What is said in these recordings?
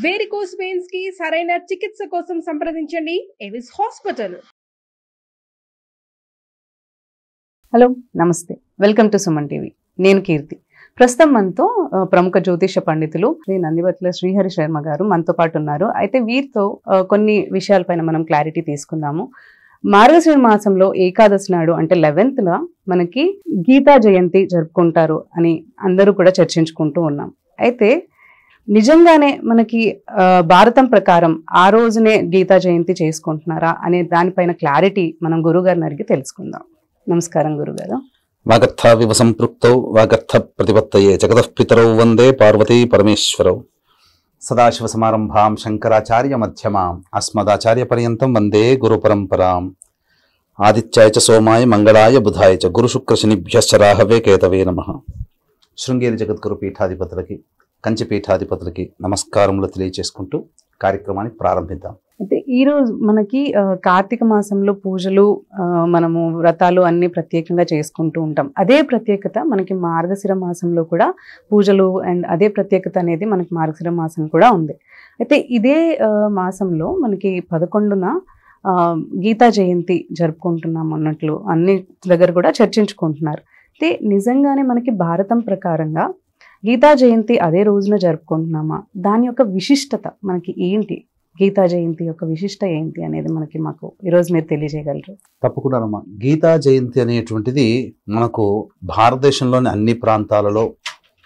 Varicose veins కి సరైన చికిత్స కోసం సంప్రదించండి ఎవిస్ హాస్పిటల్. హలో, నమస్తే, వెల్కమ్ టు సుమన్ టీవీ. నేను కీర్తి. ప్రస్తుతం మనతో ప్రముఖ జ్యోతిష పండితులు శ్రీ నందివట్ల శ్రీహరి శర్మ గారు మనతో పాటు ఉన్నారు. అయితే వీరితో కొన్ని విషయాలపైన మనం క్లారిటీ తీసుకుందాము. మార్గశిర మాసంలో ఏకాదశి నాడు అంటే 11th మనకి గీతా జయంతి జరుపుకుంటారు అని అందరూ కూడా చర్చించుకుంటూ ఉన్నాం. అయితే నిజంగానే మనకి భారతం ప్రకారం ఆ రోజునే గీతా జయంతి చేసుకుంటున్నారా అనే దానిపైన క్లారిటీ మనం గురుగారిని అడిగి తెలుసుకుందాం. నమస్కారం గురుగారు. వాగర్థ వివ సంపృక్తౌ వాగర్థ ప్రతిపత్తయే జగతః పితరౌ వందే పార్వతీ పరమేశ్వరౌ. సదాశివ సమారంభాం శంకరాచార్య మధ్యమాం అస్మదాచార్య పర్యంతం వందే గురు పరంపరాం. ఆదిత్యాయ చ సోమాయ మంగళాయ బుధాయ చ గురు శుక్ర శనిభ్యశ్చ రాహవే కేతవే నమః. శృంగేరి జగద్గురు పీఠాధిపతులకి, కంచి పీఠాధిపతులకి నమస్కారములు తెలియజేసుకుంటూ కార్యక్రమాన్ని ప్రారంభిద్దాం. అయితే ఈరోజు మనకి కార్తీక మాసంలో పూజలు, మనము వ్రతాలు అన్ని ప్రత్యేకంగా చేసుకుంటూ ఉంటాం. అదే ప్రత్యేకత మనకి మార్గశిర మాసంలో కూడా పూజలు అండ్ అదే ప్రత్యేకత అనేది మనకి మార్గశిర మాసం కూడా ఉంది. అయితే ఇదే మాసంలో మనకి 11న గీతా జయంతి జరుపుకుంటున్నాం అన్నట్లు అన్ని దగ్గర కూడా చర్చించుకుంటున్నారు. అయితే నిజంగానే మనకి భారతం ప్రకారంగా గీతా జయంతి అదే రోజున జరుపుకుంటున్నామా? దాని యొక్క విశిష్టత మనకి ఏంటి? గీతా జయంతి యొక్క విశిష్ట ఏంటి అనేది మాకు ఈరోజు మీరు తెలియజేయగలరు? తప్పకుండానమ్మా. గీతా జయంతి అనేటువంటిది మనకు భారతదేశంలోని అన్ని ప్రాంతాలలో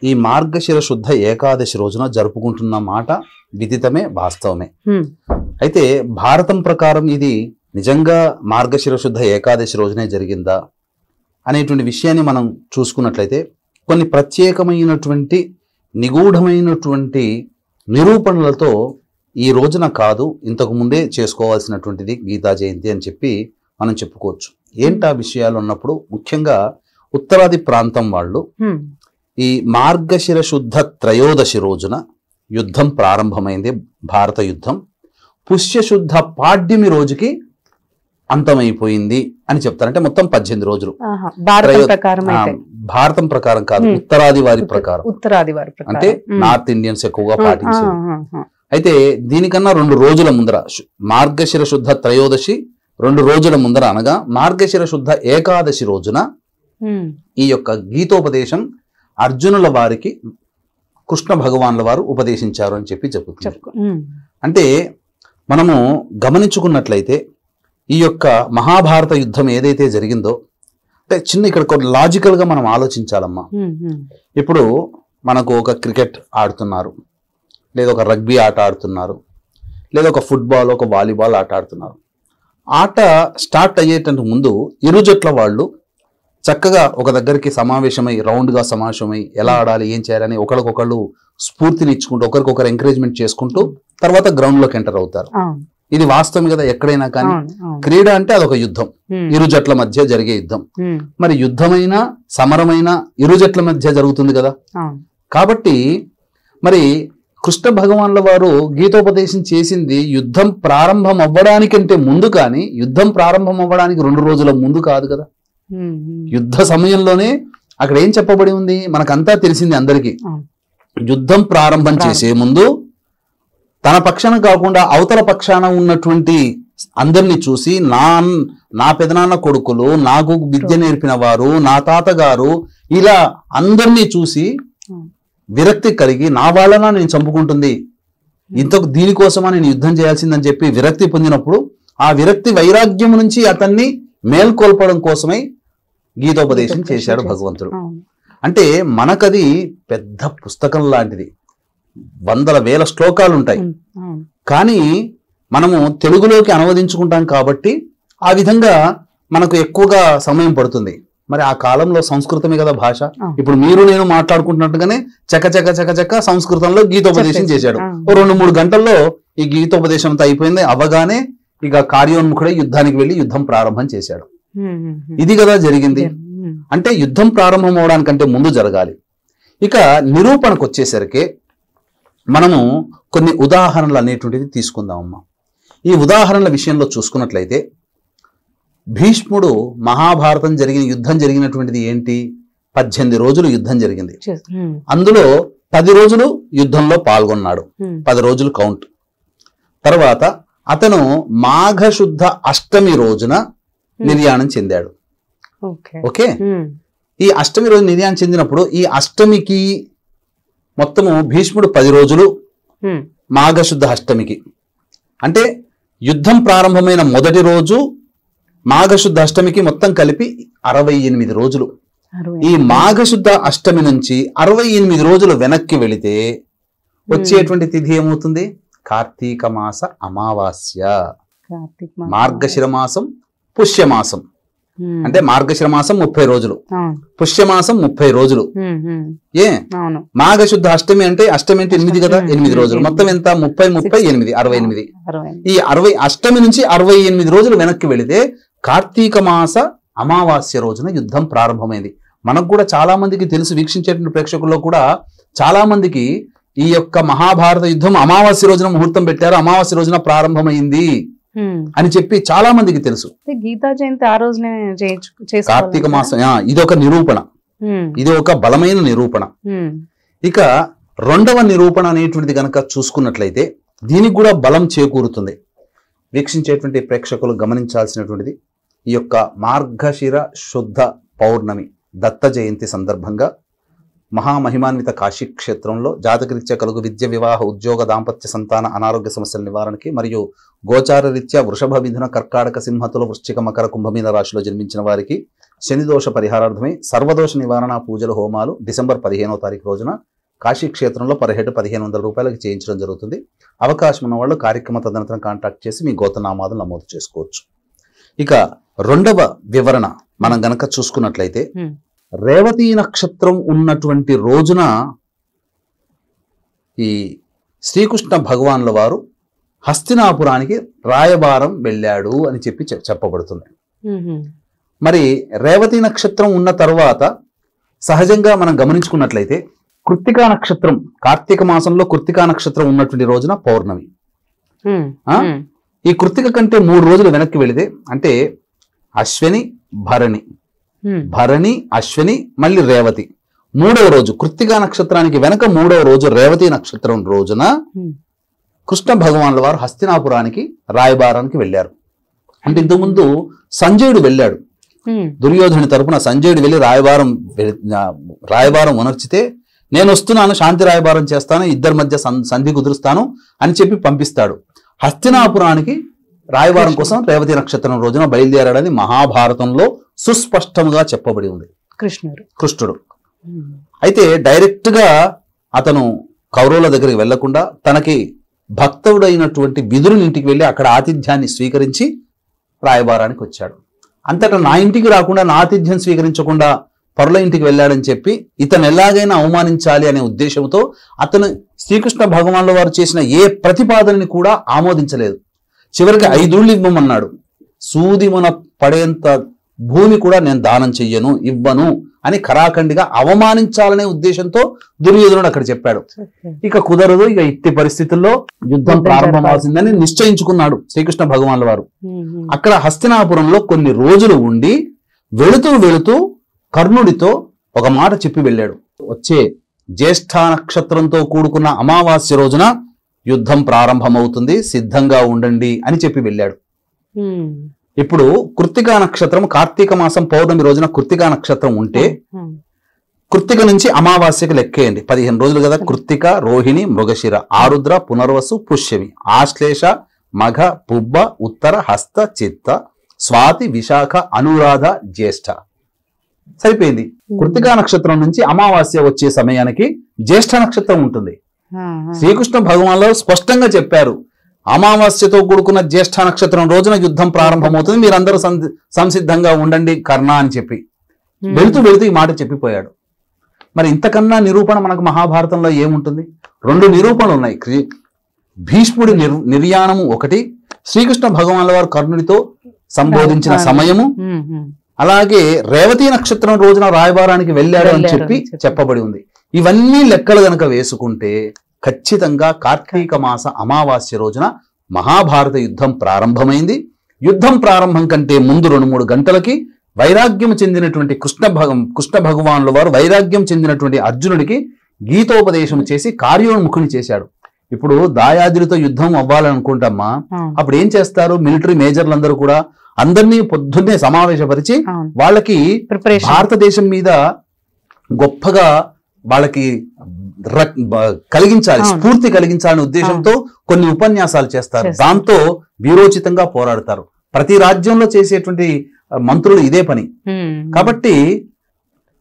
ఈ మార్గశిర శుద్ధ ఏకాదశి రోజున జరుపుకుంటున్న మాట విదితమే, వాస్తవమే. అయితే భారతం ప్రకారం ఇది నిజంగా మార్గశిర శుద్ధ ఏకాదశి రోజునే జరిగిందా అనేటువంటి విషయాన్ని మనం చూసుకున్నట్లయితే కొన్ని ప్రత్యేకమైనటువంటి నిగూఢమైనటువంటి నిరూపణలతో ఈ రోజున కాదు, ఇంతకు ముందే చేసుకోవాల్సినటువంటిది గీతా జయంతి అని చెప్పి మనం చెప్పుకోవచ్చు. ఏంటా విషయాలు అన్నప్పుడు ముఖ్యంగా ఉత్తరాది ప్రాంతం వాళ్ళు ఈ మార్గశిర శుద్ధ త్రయోదశి రోజున యుద్ధం ప్రారంభమైంది, భారత యుద్ధం. పుష్యశుద్ధ పాడ్యమి రోజుకి అంతమైపోయింది అని చెప్తారు. అంటే మొత్తం 18 రోజులు. భారతం ప్రకారం కాదు, ఉత్తరాది వారి ప్రకారం. అంటే నార్త్ ఇండియన్స్ ఎక్కువగా పాటించారు. అయితే దీనికన్నా 2 రోజుల ముందర మార్గశిర శుద్ధ త్రయోదశి 2 రోజుల ముందర అనగా మార్గశిర శుద్ధ ఏకాదశి రోజున ఈ యొక్క గీతోపదేశం అర్జునుల వారికి కృష్ణ భగవాన్ల వారు ఉపదేశించారు అని చెప్పి చెప్పుతున్నారు. అంటే మనము గమనించుకున్నట్లయితే ఈ యొక్క మహాభారత యుద్ధం ఏదైతే జరిగిందో, అంటే ఇక్కడ కొన్ని లాజికల్గా మనం ఆలోచించాలమ్మా. ఇప్పుడు మనకు ఒక క్రికెట్ ఆడుతున్నారు, లేదా ఒక రగ్బీ ఆట ఆడుతున్నారు, లేదా ఒక ఫుట్బాల్, ఒక వాలీబాల్ ఆట ఆడుతున్నారు. ఆట స్టార్ట్ అయ్యేటందుకు ముందు ఇరు జట్ల వాళ్ళు చక్కగా ఒక దగ్గరికి సమావేశమై, రౌండ్గా సమావేశమై ఎలా ఆడాలి, ఏం చేయాలని ఒకరికొకళ్ళు స్ఫూర్తిని ఇచ్చుకుంటూ, ఒకరికొకరు ఎంకరేజ్మెంట్ చేసుకుంటూ తర్వాత గ్రౌండ్లోకి ఎంటర్ అవుతారు. ఇది వాస్తవం కదా ఎక్కడైనా కానీ. క్రీడ అంటే అదొక యుద్ధం, ఇరు జట్ల మధ్య జరిగే యుద్ధం. మరి యుద్ధమైన సమరమైన ఇరు జట్ల మధ్య జరుగుతుంది కదా. కాబట్టి మరి కృష్ణ భగవాన్ల వారు గీతోపదేశం చేసింది యుద్ధం ప్రారంభం అవ్వడానికంటే ముందు, కానీ యుద్ధం ప్రారంభం అవ్వడానికి 2 రోజుల ముందు కాదు కదా. యుద్ధ సమయంలోనే అక్కడ ఏం చెప్పబడి ఉంది మనకంతా తెలిసింది అందరికీ. యుద్ధం ప్రారంభం చేసే ముందు తన పక్షాన కాకుండా అవతల పక్షాన ఉన్నటువంటి అందరినీ చూసి నా పెదనాన్న కొడుకులు, నాకు విద్య నేర్పిన వారు, నా తాతగారు, ఇలా అందరినీ చూసి విరక్తి కలిగి నా వాళ్ళనా నేను చంపుకుంటుంది, దీనికోసమా నేను యుద్ధం చేయాల్సిందని చెప్పి విరక్తి పొందినప్పుడు ఆ విరక్తి వైరాగ్యం నుంచి అతన్ని మేల్కొల్పడం కోసమై గీతోపదేశం చేశాడు భగవంతుడు. అంటే మనకది పెద్ద పుస్తకం లాంటిది, 100,000 శ్లోకాలు ఉంటాయి. కానీ మనము తెలుగులోకి అనువదించుకుంటాం కాబట్టి ఆ విధంగా మనకు ఎక్కువగా సమయం పడుతుంది. మరి ఆ కాలంలో సంస్కృతమే కదా భాష. ఇప్పుడు మీరు నేను మాట్లాడుకుంటున్నట్టుగానే చక సంస్కృతంలో గీతోపదేశం చేశాడు. 2-3 గంటల్లో ఈ గీతోపదేశం అంతా అయిపోయింది. అవగానే ఇక కార్యోన్ముఖుడై యుద్ధానికి వెళ్ళి యుద్ధం ప్రారంభం చేశాడు. ఇది కదా జరిగింది. అంటే యుద్ధం ప్రారంభం అవడానికంటే ముందు జరగాలి. ఇక నిరూపణకు వచ్చేసరికి మనము కొన్ని ఉదాహరణలు అనేటువంటిది తీసుకుందామమ్మా. ఈ ఉదాహరణల విషయంలో చూసుకున్నట్లయితే భీష్ముడు యుద్ధం జరిగినటువంటిది ఏంటి? 18 రోజులు యుద్ధం జరిగింది. అందులో 10 రోజులు యుద్ధంలో పాల్గొన్నాడు, 10 రోజులు కౌంట్. తర్వాత అతను మాఘశుద్ధ అష్టమి రోజున నిర్యాణం చెందాడు. ఓకే, ఈ అష్టమి రోజు నిర్యాణం చెందినప్పుడు ఈ అష్టమికి మొత్తము భీష్ముడు 10 రోజులు, మాఘశుద్ధ అష్టమికి అంటే యుద్ధం ప్రారంభమైన మొదటి రోజు మాఘశుద్ధ అష్టమికి మొత్తం కలిపి 68 రోజులు. ఈ మాఘశుద్ధ అష్టమి నుంచి 68 రోజులు వెనక్కి వెళితే వచ్చేటువంటి తిథి ఏమవుతుంది? కార్తీక మాస అమావాస్య. మార్గశిర మాసం, పుష్యమాసం. అంటే మార్గశిర మాసం 30 రోజులు, పుష్యమాసం 30 రోజులు. మాఘశుద్ధ అష్టమి అంటే 8 కదా, 8 రోజులు. మొత్తం ఎంత? 30, 30, 8, 68. ఈ 60 అష్టమి నుంచి 68 రోజులు వెనక్కి వెళితే కార్తీక మాస అమావాస్య రోజున యుద్ధం ప్రారంభమైంది. మనకు కూడా చాలా మందికి తెలుసు, వీక్షించేటువంటి ప్రేక్షకుల్లో కూడా చాలా మందికి ఈ యొక్క మహాభారత యుద్ధం అమావాస్య రోజున ముహూర్తం పెట్టారు, అమావాస్య రోజున ప్రారంభమైంది అని చెప్పి చాలా మందికి తెలుసు. గీతా జయంతి ఆ రోజునే కార్తీక మాసం, ఇది ఒక నిరూపణ, ఇది ఒక బలమైన నిరూపణ. ఇక రెండవ నిరూపణ అనేటువంటిది కనుక చూసుకున్నట్లయితే దీనికి కూడా బలం చేకూరుతుంది. వీక్షించేటువంటి ప్రేక్షకులు గమనించాల్సినటువంటిది, ఈ యొక్క మార్గశిర శుద్ధ పౌర్ణమి దత్త జయంతి సందర్భంగా మహామహిమాన్విత కాశీ క్షేత్రంలో జాతకరీత్యా కలుగు విద్య, వివాహ, ఉద్యోగ, దాంపత్య, సంతాన, అనారోగ్య సమస్యల నివారణకి మరియు గోచార రీత్యా వృషభ, మిథున, కర్కాటక, సింహతుల, వృశ్చిక, మకర, కుంభమీన రాశిలో జన్మించిన వారికి శనిదోష పరిహారార్థమై సర్వదోష నివారణ పూజలు, హోమాలు డిసెంబర్ 15వ తారీఖు రోజున కాశీ క్షేత్రంలో పర్ హెడ్ 1500 రూపాయలకి చేయించడం జరుగుతుంది. అవకాశం ఉన్న వాళ్ళు కార్యక్రమ తదనంతరం కాంటాక్ట్ చేసి మీ గోత్రనామాలు నమోదు చేసుకోవచ్చు. ఇక రెండవ వివరణ మనం గనక చూసుకున్నట్లయితే రేవతి నక్షత్రం ఉన్నటువంటి రోజున ఈ శ్రీకృష్ణ భగవాన్ల వారు హస్తినాపురానికి రాయబారం వెళ్ళాడు అని చెప్పి చెప్పబడుతుంది. మరి రేవతి నక్షత్రం ఉన్న తర్వాత సహజంగా మనం గమనించుకున్నట్లయితే కృత్తికా నక్షత్రం, కార్తీక మాసంలో కృత్తికా నక్షత్రం ఉన్నటువంటి రోజున పౌర్ణమి. ఈ కృత్తిక కంటే 3 రోజులు వెనక్కి వెళితే అంటే అశ్విని, భరణి, భరణి, అశ్విని, మళ్ళీ రేవతి, 3వ రోజు కృత్తికా నక్షత్రానికి వెనక 3వ రోజు రేవతి నక్షత్రం రోజున కృష్ణ భగవాన్ల వారు హస్తినాపురానికి రాయబారానికి వెళ్ళారు. అంటే ఇంతకుముందు సంజయుడు వెళ్ళాడు, దుర్యోధనుడి తరపున సంజయుడు వెళ్ళి రాయబారం ఉనర్చితే నేను వస్తున్నాను, శాంతి రాయబారం చేస్తాను, ఇద్దరి మధ్య సంధి కుదురుస్తాను అని చెప్పి పంపిస్తాడు. హస్తినాపురానికి రాయబారం కోసం రేవతి నక్షత్రం రోజున బయలుదేరాడని మహాభారతంలో సుస్పష్టంగా చెప్పబడి ఉంది కృష్ణుడు. అయితే డైరెక్ట్ గా అతను కౌరవుల దగ్గరికి వెళ్లకుండా తనకి భక్తుడైనటువంటి విదురుని ఇంటికి వెళ్ళి అక్కడ ఆతిథ్యాన్ని స్వీకరించి రాయబారానికి వచ్చాడు. అంతటా నా ఇంటికి రాకుండా నా ఆతిథ్యం స్వీకరించకుండా పరుల ఇంటికి వెళ్ళాడని చెప్పి ఇతను ఎలాగైనా అవమానించాలి అనే ఉద్దేశంతో అతను శ్రీకృష్ణ భగవాన్ల వారు చేసిన ఏ ప్రతిపాదనని కూడా ఆమోదించలేదు. చివరికి 5 ఊళ్ళు ఇవ్వమన్నాడు. సూదిమున పడేంత భూమి కూడా నేను దానం చెయ్యను, ఇవ్వను అని ఖరాఖండిగా అవమానించాలనే ఉద్దేశంతో దుర్యోధనుడు అక్కడ చెప్పాడు. ఇక కుదరదు, ఇక ఇట్టి పరిస్థితుల్లో యుద్ధం ప్రారంభమవుతుందని నిశ్చయించుకున్నాడు శ్రీకృష్ణ భగవాన్ల వారు. అక్కడ హస్తినాపురంలో కొన్ని రోజులు ఉండి వెళుతూ కర్ణుడితో ఒక మాట చెప్పి వెళ్ళాడు. వచ్చే జ్యేష్ఠ నక్షత్రంతో కూడుకున్న అమావాస్య రోజున యుద్ధం ప్రారంభమవుతుంది, సిద్ధంగా ఉండండి అని చెప్పి వెళ్ళాడు. ఇప్పుడు కృత్తికా నక్షత్రం కార్తీక మాసం పౌర్ణమి రోజున కృత్తికా నక్షత్రం ఉంటే కృత్తిక నుంచి అమావాస్యకి లెక్కేయండి, 15 రోజులు కదా. కృత్తిక, రోహిణి, మృగశిర, ఆరుద్ర, పునర్వసు, పుష్యమి, ఆశ్లేష, మఘ, పుబ్బ, ఉత్తర, హస్త, చిత్త, స్వాతి, విశాఖ, అనురాధ, జ్యేష్ఠ. సరిపోయింది. కృత్తికా నక్షత్రం నుంచి అమావాస్య వచ్చే సమయానికి జ్యేష్ఠ నక్షత్రం ఉంటుంది. శ్రీకృష్ణ భగవాన్లు స్పష్టంగా చెప్పారు, అమావాస్యతో కూడుకున్న జ్యేష్ఠ నక్షత్రం రోజున యుద్ధం ప్రారంభమవుతుంది, మీరందరూ సంసిద్ధంగా ఉండండి కర్ణ అని చెప్పి వెళుతూ ఈ మాట చెప్పిపోయాడు. మరి ఇంతకన్నా నిరూపణ మనకు మహాభారతంలో ఏముంటుంది? 2 నిరూపణలు ఉన్నాయి. భీష్ముడి నిర్యాణము ఒకటి, శ్రీకృష్ణ భగవాన్ల వారు కర్ణుడితో సంబోధించిన సమయము, అలాగే రేవతి నక్షత్రం రోజున రాయబారానికి వెళ్ళాడు అని చెప్పి చెప్పబడి ఉంది. ఇవన్నీ లెక్కలు గనక వేసుకుంటే ఖచ్చితంగా కార్తీక మాస అమావాస్య రోజున మహాభారత యుద్ధం ప్రారంభమైంది. యుద్ధం ప్రారంభం కంటే ముందు 2-3 గంటలకి వైరాగ్యం చెందినటువంటి కృష్ణ భగవానుల వారు వైరాగ్యం చెందినటువంటి అర్జునుడికి గీతోపదేశం చేసి కార్యోన్ముఖుని చేశాడు. ఇప్పుడు దాయాదులతో యుద్ధం అవ్వాలనుకుంటామ్మా, అప్పుడు ఏం చేస్తారు? మిలిటరీ మేజర్లందరూ కూడా అందరినీ పొద్దున్నే సమావేశపరిచి వాళ్ళకి భారతదేశం మీద గొప్పగా వాళ్ళకి కలిగించాలి, స్ఫూర్తి కలిగించాలనే ఉద్దేశంతో కొన్ని ఉపన్యాసాలు చేస్తారు. దాంతో వీరోచితంగా పోరాడతారు. ప్రతి రాజ్యంలో చేసేటువంటి మంత్రులు ఇదే పని. కాబట్టి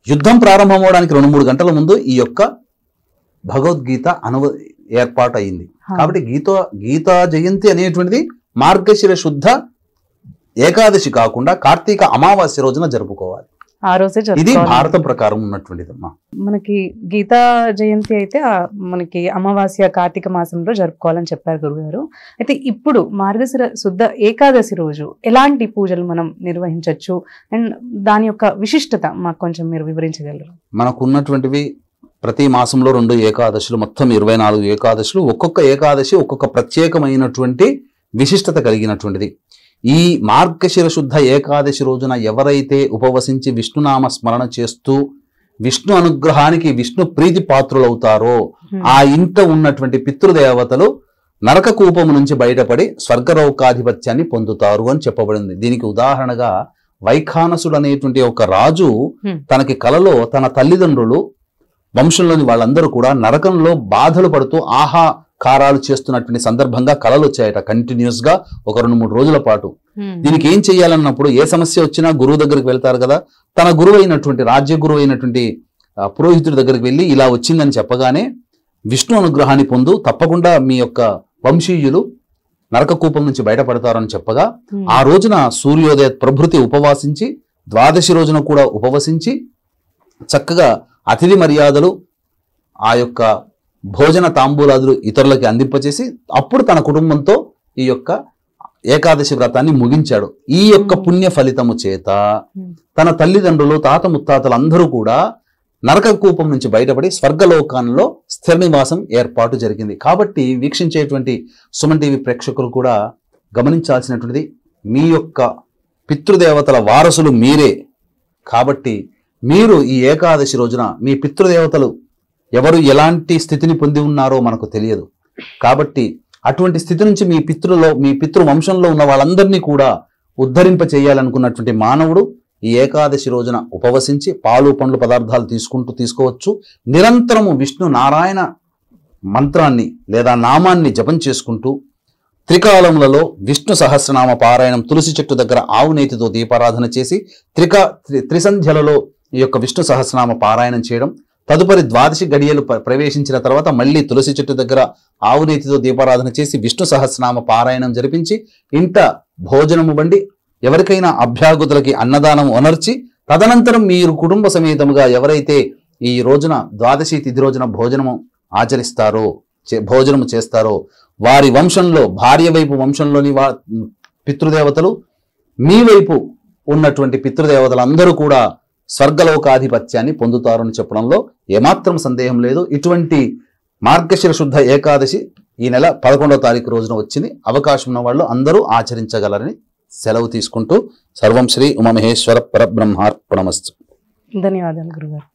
యుద్ధం ప్రారంభం అవడానికి 2-3 గంటల ముందు ఈ యొక్క భగవద్గీత ఏర్పాటు అయింది. కాబట్టి గీతా జయంతి అనేటువంటిది మార్గశిర శుద్ధ ఏకాదశి కాకుండా కార్తీక అమావాస్య రోజున జరుపుకోవాలి. ఆ రోజే ఇది భారతం ప్రకారం ఉన్నటువంటిదమ్మా. మనకి గీతా జయంతి అయితే మనకి అమావాస్య కార్తీక మాసంలో జరుపుకోవాలని చెప్పారు గురుగారు. అయితే ఇప్పుడు మార్గశిర శుద్ధ ఏకాదశి రోజు ఎలాంటి పూజలు మనం నిర్వహించవచ్చు అండ్ దాని యొక్క విశిష్టత మాకు కొంచెం మీరు వివరించగలరు? మనకు ఉన్నటువంటివి ప్రతి మాసంలో 2 ఏకాదశులు, మొత్తం 24 ఏకాదశులు. ఒక్కొక్క ఏకాదశి ఒక్కొక్క ప్రత్యేకమైనటువంటి విశిష్టత కలిగినటువంటిది. ఈ మార్గశిర శుద్ధ ఏకాదశి రోజున ఎవరైతే ఉపవసించి విష్ణునామ స్మరణ చేస్తూ విష్ణు అనుగ్రహానికి విష్ణు ప్రీతి పాత్రులవుతారో ఆ ఇంట ఉన్నటువంటి పితృదేవతలు నరక కూపము నుంచి బయటపడి స్వర్గలోకాధిపత్యాన్ని పొందుతారు అని చెప్పబడింది. దీనికి ఉదాహరణగా వైఖానసుడు అనేటువంటి ఒక రాజు తనకి కలలో తన తల్లిదండ్రులు వంశంలోని వాళ్ళందరూ కూడా నరకంలో బాధలు పడుతూ ఆహాకారాలు చేస్తున్నటువంటి సందర్భంగా కలలు వచ్చాయట కంటిన్యూస్ గా ఒక 2-3 రోజుల పాటు. దీనికి ఏం చెయ్యాలన్నప్పుడు ఏ సమస్య వచ్చినా గురువు దగ్గరికి వెళ్తారు కదా, తన గురువు అయినటువంటి రాజ్య గురువు అయినటువంటి పురోహితుడి దగ్గరికి వెళ్ళి ఇలా వచ్చిందని చెప్పగానే విష్ణు అనుగ్రహాన్ని పొందు, తప్పకుండా మీ యొక్క వంశీయులు నరకకూపం నుంచి బయటపడతారని చెప్పగా ఆ రోజున సూర్యోదయ ప్రభృతి ఉపవాసించి ద్వాదశి రోజున కూడా ఉపవసించి చక్కగా అతిథి మర్యాదలు ఆ యొక్క భోజన తాంబూలాదులు ఇతరులకి అందింపచేసి అప్పుడు తన కుటుంబంతో ఈ యొక్క ఏకాదశి వ్రతాన్ని ముగించాడు. ఈ యొక్క పుణ్య ఫలితము చేత తన తల్లిదండ్రులు తాత ముత్తాతలు అందరూ కూడా నరక కూపం నుంచి బయటపడి స్వర్గలోకంలో స్థిర నివాసం ఏర్పాటు జరిగింది. కాబట్టి వీక్షించేటువంటి సుమన్ టీవీ ప్రేక్షకులు కూడా గమనించాల్సినటువంటిది, మీ యొక్క పితృదేవతల వారసులు మీరే. కాబట్టి మీరు ఈ ఏకాదశి రోజున మీ పితృదేవతలు ఎవరు ఎలాంటి స్థితిని పొంది ఉన్నారో మనకు తెలియదు. కాబట్టి అటువంటి స్థితి నుంచి మీ పితృవంశంలో ఉన్న వాళ్ళందరినీ కూడా ఉద్ధరింప చేయాలనుకున్నటువంటి మానవుడు ఈ ఏకాదశి రోజున ఉపవసించి పాలు పండ్లు పదార్థాలు తీసుకోవచ్చు. నిరంతరము విష్ణు నారాయణ మంత్రాన్ని లేదా నామాన్ని జపం చేసుకుంటూ త్రికాలములలో విష్ణు సహస్రనామ పారాయణం, తులసి చెట్టు దగ్గర ఆవు నేతితో దీపారాధన చేసి త్రిసంధ్యలలో ఈ యొక్క విష్ణు సహస్రనామ పారాయణం చేయడం, తదుపరి ద్వాదశి గడియలు ప్రవేశించిన తర్వాత మళ్ళీ తులసి చెట్టు దగ్గర ఆవు నేతితో దీపారాధన చేసి విష్ణు సహస్రనామ పారాయణం జరిపించి ఇంట భోజనము వండి ఎవరికైనా అభ్యాగతులకి అన్నదానం ఒనర్చి తదనంతరం మీరు కుటుంబ సమేతముగా ఎవరైతే ఈ రోజున ద్వాదశి తిథి రోజున భోజనము చేస్తారో వారి వంశంలో భార్య వైపు వంశంలోని పితృదేవతలు, మీ వైపు ఉన్నటువంటి పితృదేవతలందరూ కూడా స్వర్గలోకాధిపత్యాన్ని పొందుతారని చెప్పడంలో ఏమాత్రం సందేహం లేదు. ఇటువంటి మార్గశిర శుద్ధ ఏకాదశి ఈ నెల 11వ తారీఖు రోజున వచ్చింది. అవకాశం ఉన్న వాళ్ళు అందరూ ఆచరించగలరని సెలవు తీసుకుంటూ సర్వం శ్రీ ఉమామహేశ్వర పరబ్రహ్మార్పణమస్తు. ధన్యవాదాలు గురుగారు.